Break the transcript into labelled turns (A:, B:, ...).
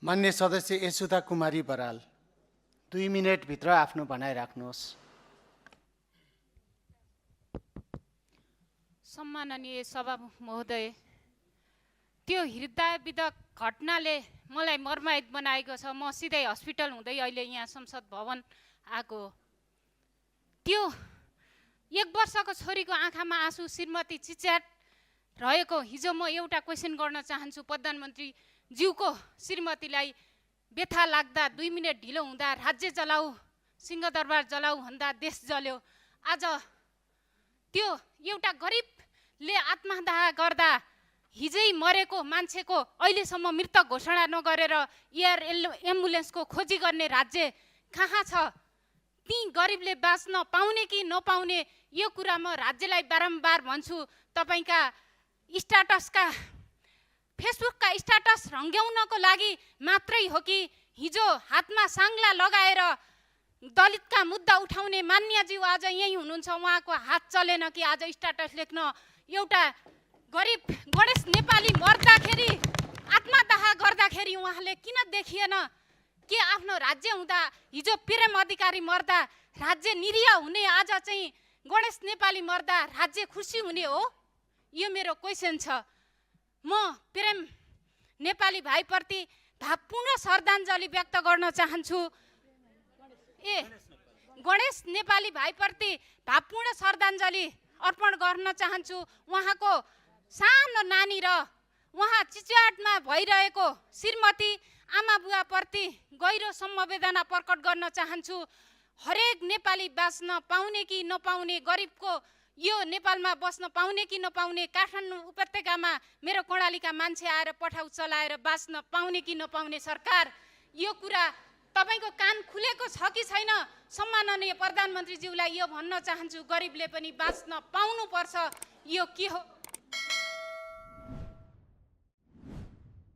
A: मान्य सदस्य यशोदा कुमारी बराल 2 मिनेटभित्र आफ्नो भनाइ राख्नुहोस्।
B: सम्माननीय सभामुख महोदय, त्यो हृदयविदारक घटनाले मलाई मर्माहित बनाएको छ। म सिधै हस्पिटल हुँदै अहिले यहाँ संसद भवन आएको। त्यो 1 वर्षको छोरीको आँखामा आँसु, श्रीमती चिच्याट रहेको। हिजो म एउटा क्वेसन गर्न चाहन्छु प्रधानमन्त्री ज्यूको श्रीमतीलाई व्यथा लाग्दा 2 मिनेट ढिलो हुँदा राज्य जलाऊ, सिंहदरबार जलाऊ भन्दा देश जल्यो। आज त्यो एउटा गरिबले आत्महत्या गर्दा हिजै मरेको मान्छेको अहिलेसम्म मृतक घोषणा नगरेर एयर एम्बुलेन्सको खोजी गर्ने राज्य कहाँ छ? ती गरिबले बाँच्न पाउने कि नपाउने यो कुरा म राज्यलाई बारम्बार भन्छु। तपाईका स्ट्याटसका फेसबुकका स्ट्याटस रङ्ग्याउनको लागि मात्रै हो कि हिजो हातमा साङ्ला लगाएर दलितका मुद्दा उठाउने मान्यज्यू आज यही हुनुहुन्छ, उहाँको हात चलेन कि आज स्ट्याटस लेख्न? एउटा गरिब गणेश नेपाली मर्दाखेरि, आत्मदाह गर्दाखेरि उहाँले किन देखिएन? के आफ्नो राज्य हुँदा हिजो प्रेम अधिकारी मर्दा राज्य निरीह हुने, आज चाहिँ गणेश नेपाली मर्दा राज्य खुसी हुने हो? यो मेरो क्वेसन छ। म प्रेम नेपाली भाइप्रति भावपूर्ण श्रद्धाञ्जली व्यक्त गर्न चाहन्छु। गणेश नेपाली भाइप्रति भावपूर्ण श्रद्धाञ्जली अर्पण गर्न चाहन्छु। उहाँको सानो नानी र उहाँ चिच्याटमा भइरहेको श्रीमती आमा बुवाप्रति गहिरो समवेदना प्रकट गर्न चाहन्छु। हरेक नेपाली बाँच्न पाउने कि नपाउने, गरिबको यो नेपालमा बस्न पाउने कि नपाउने, काठमाडौँ उपत्यकामा मेरो कर्णालीका मान्छे आएर पठाउ चलाएर बाँच्न पाउने कि नपाउने, सरकार यो कुरा तपाईको कान खुलेको छ कि छैन? सम्माननीय प्रधानमन्त्रीज्यूलाई यो भन्न चाहन्छु, गरिबले पनि बाँच्न पाउनुपर्छ। यो के हो?